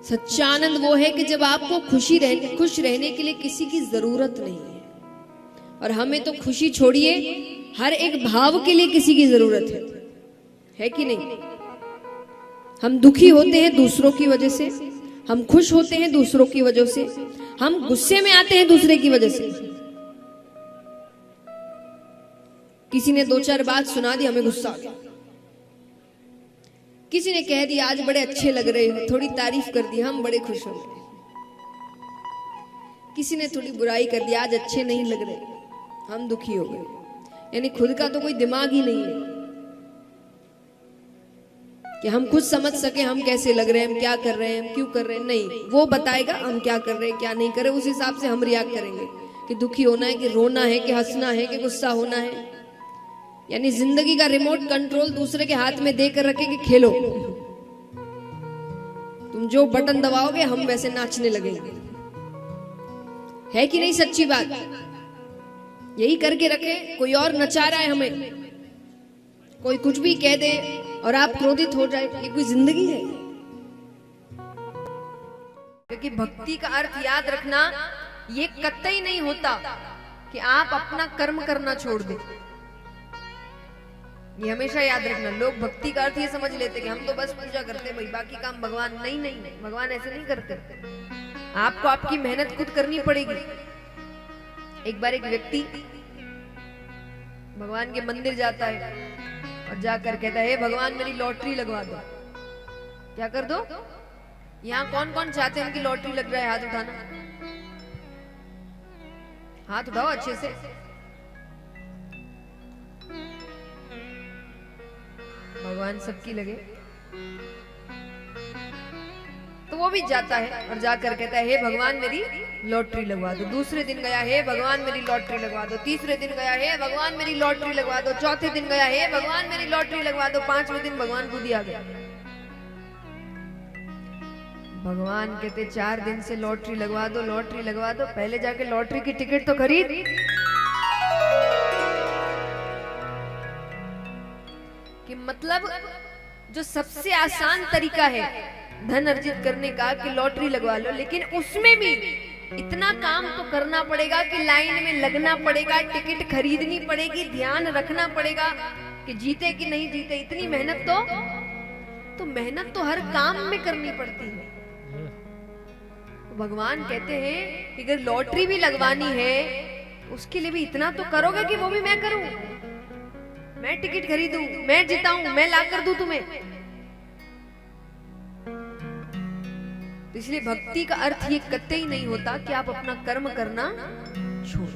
सच्चानंद वो है कि जब आपको खुश रहने के लिए किसी की जरूरत नहीं है। और हमें तो खुशी छोड़िए, हर एक भाव के लिए किसी की जरूरत है कि नहीं। हम दुखी होते हैं दूसरों की वजह से, हम खुश होते हैं दूसरों की वजह से, हम गुस्से में आते हैं दूसरे की वजह से। किसी ने दो चार बात सुना दी, हमें गुस्सा आ गया। किसी ने कह दिया आज बड़े अच्छे लग रहे हो, थोड़ी तारीफ कर दी, हम बड़े खुश हो गए। किसी ने थोड़ी बुराई कर दी, आज अच्छे नहीं लग रहे, हम दुखी हो गए। यानी खुद का तो कोई दिमाग ही नहीं है कि हम खुद समझ सके हम कैसे लग रहे हैं, हम क्या कर रहे हैं, हम क्यों कर रहे हैं। नहीं, वो बताएगा हम क्या कर रहे हैं क्या नहीं कर रहे, उस हिसाब से हम रिएक्ट करेंगे कि दुखी होना है कि रोना है कि हंसना है कि गुस्सा होना है। यानी जिंदगी का रिमोट कंट्रोल दूसरे के हाथ में देकर रखे कि खेलो, तुम जो बटन दबाओगे हम वैसे नाचने लगेंगे। है कि नहीं सच्ची बात? यही करके रखे। कोई और नचा रहा है हमें, कोई कुछ भी कह दे और आप क्रोधित हो जाए, ये कोई जिंदगी है? क्योंकि भक्ति का अर्थ याद रखना ये कतई नहीं होता कि आप अपना कर्म करना छोड़ दें। ये हमेशा याद रखना। लोग भक्ति का अर्थ ये समझ लेते कि हम तो बस पूजा करते भाई, बाकी काम भगवान। नहीं नहीं नहीं, भगवान ऐसे नहीं करते। आपको आपकी मेहनत खुद करनी पड़ेगी। एक बार एक व्यक्ति भगवान के मंदिर जाता है और जाकर कहता है, हे भगवान मेरी लॉटरी लगवा दो। क्या कर दो? यहाँ कौन कौन चाहते हैं उनकी लॉटरी लग रहा है? हाथ उठाना, हाथ उठाओ अच्छे से। भगवान सबकी लगे। तो वो भी जाता है और जाकर कहता है, हे भगवान मेरी लॉटरी लगवा दो। दूसरे दिन गया, हे भगवान मेरी लॉटरी लगवा दो। तीसरे दिन गया, हे भगवान मेरी लॉटरी लगवा दो। चौथे दिन गया, हे भगवान मेरी लॉटरी लगवा दो। पांचवें दिन भगवान खुद ही आ गया। भगवान कहते 4 दिन से लॉटरी लगवा दो, लॉटरी लगवा दो। पहले जाके लॉटरी की टिकट तो खरीद। कि मतलब जो सबसे आसान तरीका है धन अर्जित करने का कि लॉटरी लगवा लो, लेकिन उसमें भी इतना काम तो करना पड़ेगा कि लाइन में लगना पड़ेगा, टिकट खरीदनी पड़ेगी, ध्यान रखना पड़ेगा कि जीते कि नहीं जीते। इतनी मेहनत तो मेहनत तो हर काम में करनी पड़ती है। तो भगवान कहते हैं कि अगर लॉटरी भी लगवानी है उसके लिए भी इतना तो करोगे कि वो भी मैं करूं, मैं टिकट खरीदूं, मैं जिताऊं, मैं ला कर दूं तुम्हें। इसलिए भक्ति का अर्थ ये कतई नहीं होता कि आप अपना कर्म करना छोड़